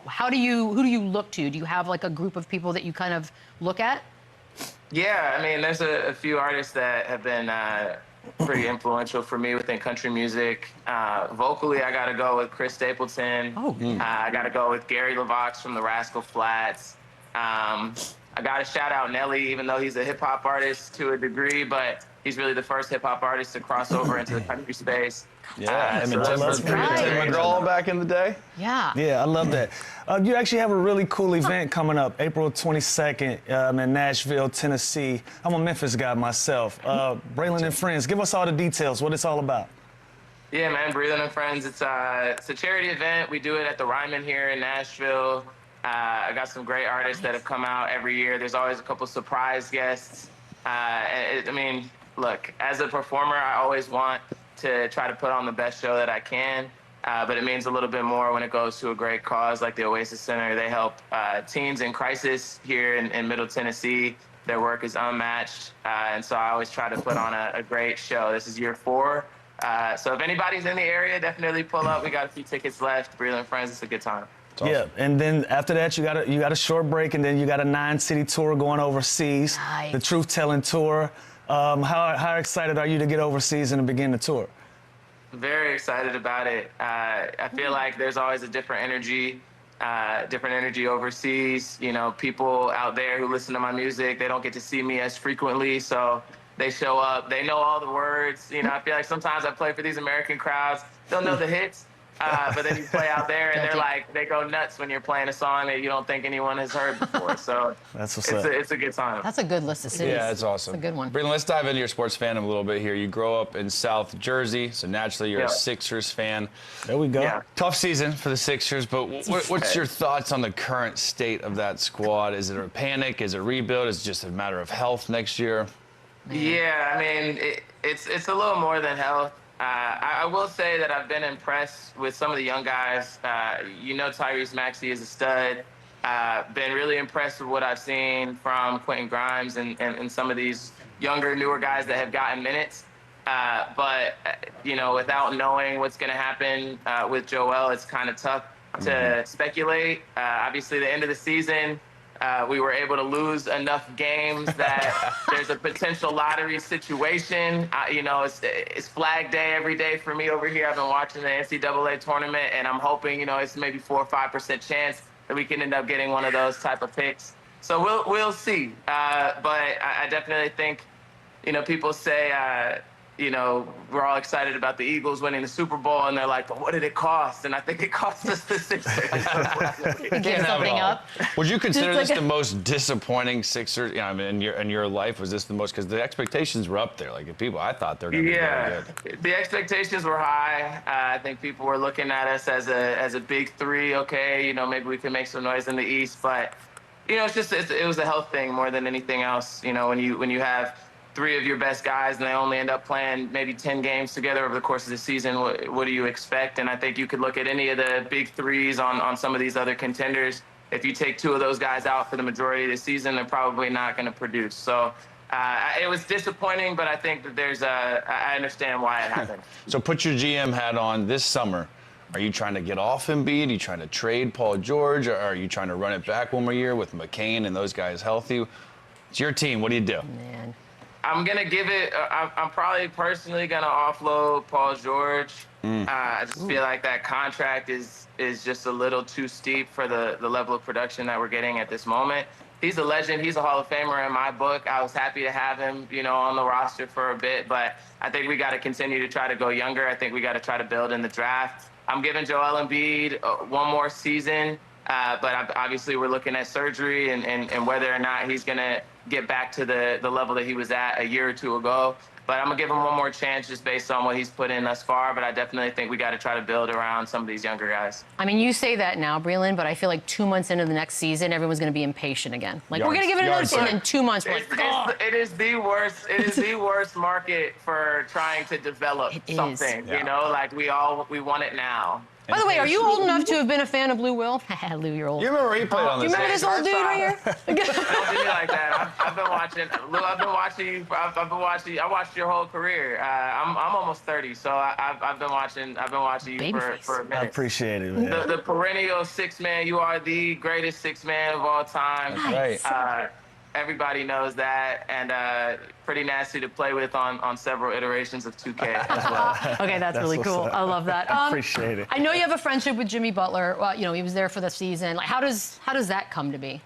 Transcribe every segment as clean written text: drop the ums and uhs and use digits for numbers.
who do you look to? Do you have like a group of people that you kind of look at? Yeah, I mean, there's a few artists that have been pretty influential for me within country music. Vocally, I got to go with Chris Stapleton. Oh. I got to go with Gary LeVox from the Rascal Flatts. I got to shout out Nelly, even though he's a hip-hop artist to a degree, but he's really the first hip-hop artist to cross over into the country space. Yeah, so that's right. Tim McGraw back in the day. Yeah. Yeah, I love that. You actually have a really cool event coming up, April 22nd in Nashville, Tennessee. I'm a Memphis guy myself. Braylon and Friends, give us all the details, what it's all about. Yeah, man, Braylon and Friends, it's a charity event. We do it at the Ryman here in Nashville. I got some great artists that have come out every year. There's always a couple surprise guests. I mean, look, as a performer, I always want to try to put on the best show that I can, but it means a little bit more when it goes to a great cause like the Oasis Center. They help teens in crisis here in Middle Tennessee. Their work is unmatched, and so I always try to put on a great show. This is year 4, so if anybody's in the area, definitely pull up. We got a few tickets left. Braylon and Friends, it's a good time. Awesome. Yeah, and then after that, you got a short break, and then you got a 9-city tour going overseas, Nice. the Truth Telling Tour. How excited are you to get overseas and to begin the tour? Very excited about it. I feel like there's always a different energy overseas. You know, people out there who listen to my music, they don't get to see me as frequently, so they show up. They know all the words. You know, I feel like sometimes I play for these American crowds. They'll know the hits. But then you play out there, and they go nuts when you're playing a song that you don't think anyone has heard before. So That's what's up. It's a good time. That's a good list of cities. Yeah, that's awesome. That's a good one. Braylon, let's dive into your sports fandom a little bit here. You grow up in South Jersey, so naturally you're a Sixers fan. There we go. Yeah. Tough season for the Sixers, but what's your thoughts on the current state of that squad? Is it a panic? Is it a rebuild? Is it just a matter of health next year? Yeah, I mean, it's a little more than health. I will say that I've been impressed with some of the young guys. You know, Tyrese Maxey is a stud. Been really impressed with what I've seen from Quentin Grimes and some of these younger, newer guys that have gotten minutes. But, you know, without knowing what's going to happen with Joel, it's kind of tough to speculate. Obviously, the end of the season, we were able to lose enough games that there's a potential lottery situation. You know, it's Flag Day every day for me over here. I've been watching the NCAA tournament, and I'm hoping, you know, it's maybe 4 or 5% chance that we can end up getting one of those type of picks. So we'll see. But I definitely think, you know, people say, you know, we're all excited about the Eagles winning the Super Bowl, and they're like, but what did it cost? And I think it cost us the Sixers. Give something up. Would you consider Just this like the most disappointing Sixers, you know, I mean, in your life? Was this the most, because the expectations were up there. Like, I thought they were going to be really good. The expectations were high. I think people were looking at us as a big 3. Okay, you know, maybe we can make some noise in the East, but you know, it was a health thing more than anything else. You know, when you have 3 of your best guys and they only end up playing maybe 10 games together over the course of the season, what do you expect? And I think you could look at any of the big 3s on some of these other contenders. If you take 2 of those guys out for the majority of the season, they're probably not going to produce. So it was disappointing, but I think that I understand why it happened. So put your GM hat on this summer. Are you trying to get off Embiid? Are you trying to trade Paul George? Or are you trying to run it back one more year with McCain and those guys healthy? It's your team. What do you do? Man. I'm going to give it I'm probably personally going to offload Paul George. I just feel like that contract is just a little too steep for the level of production that we're getting at this moment. He's a legend. He's a Hall of Famer in my book. I was happy to have him, you know, on the roster for a bit, but I think we got to continue to try to go younger. I think we got to try to build in the draft. I'm giving Joel Embiid 1 more season, but obviously we're looking at surgery and whether or not he's going to get back to the level that he was at a year or 2 ago. But I'm going to give him 1 more chance just based on what he's put in thus far. But I definitely think we got to try to build around some of these younger guys. I mean, you say that now, Braylon, but I feel like 2 months into the next season, everyone's going to be impatient again. Like, we're going to give it another season, and in 2 months, we're like, oh. It is the worst. It is the worst market for trying to develop something. Yeah. You know, like we want it now. By the way, are you old enough to have been a fan of Blue Will? Lou, you're old. You remember he played on Do this? you remember this old dude right here? Don't do me like that. I've been watching. Lou, I've been watching you. I've been watching. I watched your whole career. I'm almost 30, so I've been watching. I've been watching you for a minute. I appreciate it, man. The perennial six man. You are the greatest six man of all time. Right. Everybody knows that, and pretty nasty to play with on several iterations of 2K as well. Okay, that's really what's cool. up. I love that. Appreciate it. I know you have a friendship with Jimmy Butler. Well, you know, he was there for the season. Like, how does that come to be?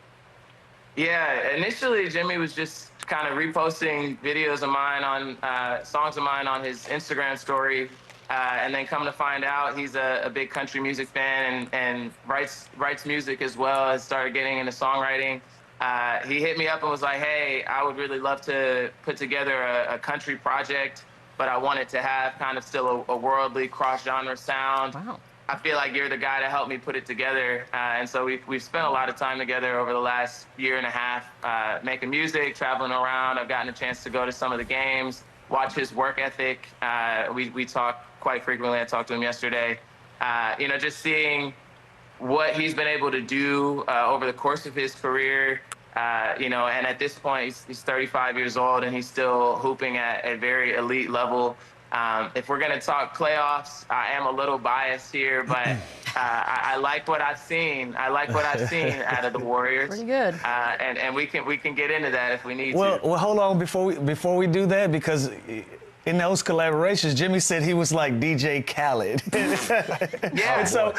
Yeah, initially Jimmy was just kind of reposting videos of mine on songs of mine on his Instagram story, and then come to find out he's a big country music fan and writes music as well. Has started getting into songwriting. He hit me up and was like, hey, I would really love to put together a country project, but I want it to have kind of still a worldly cross-genre sound. Wow. I feel like you're the guy to help me put it together. And so we've spent a lot of time together over the last year and a half, making music, traveling around. I've gotten a chance to go to some of the games, watch his work ethic. We talk quite frequently. I talked to him yesterday. You know, just seeing what he's been able to do over the course of his career. You know, and at this point, he's 35 years old and he's still hooping at a very elite level. If we're going to talk playoffs, I am a little biased here, but I like what I've seen. I like what I've seen out of the Warriors. Pretty good. And we can get into that if we need to. Well, hold on before we do that, because in those collaborations, Jimmy said he was like DJ Khaled. Yeah. And so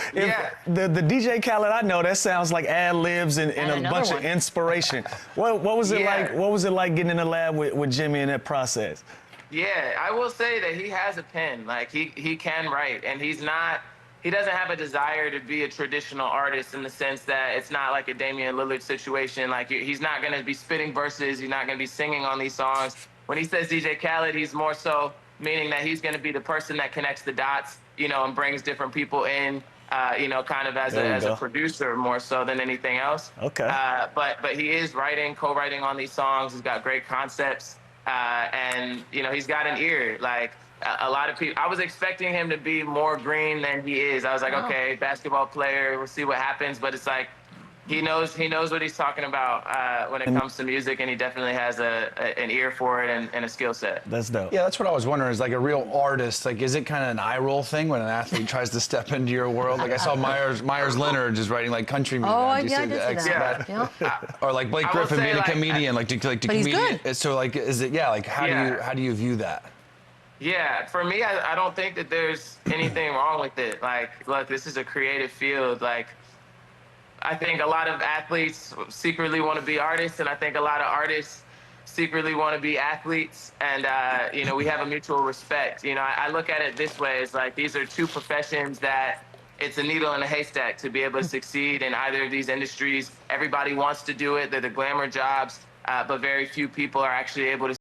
the DJ Khaled I know, that sounds like ad libs and a bunch of inspiration. What was it like? What was it like getting in the lab with Jimmy in that process? Yeah, I will say that he has a pen. Like he can write, and he doesn't have a desire to be a traditional artist in the sense that it's not like a Damian Lillard situation. Like he's not going to be spitting verses. He's not going to be singing on these songs. When he says DJ Khaled, he's more so meaning that he's going to be the person that connects the dots, you know, and brings different people in, you know, kind of as a producer more so than anything else. Okay. But he is co-writing on these songs. He's got great concepts. And, you know, he's got an ear. Like a lot of people, I was expecting him to be more green than he is. I was like, okay, basketball player, we'll see what happens. But it's like, he knows what he's talking about when it comes to music, and he definitely has an ear for it and a skill set. That's dope. Yeah, that's what I was wondering. Is like a real artist, like, is it kind of an eye roll thing when an athlete tries to step into your world? Like I saw Myers Leonard just writing like country music. Oh, yeah, I did see that. Yeah. Or like Blake Griffin being a comedian, like to but comedian. He's good. So like, is it like how do you view that? Yeah, for me, I don't think that there's anything wrong with it. Like, look, this is a creative field. Like, I think a lot of athletes secretly want to be artists, and I think a lot of artists secretly want to be athletes. And, you know, we have a mutual respect. You know, I look at it this way. It's like these are two professions that it's a needle in a haystack to be able to succeed in either of these industries. Everybody wants to do it. They're the glamour jobs, but very few people are actually able to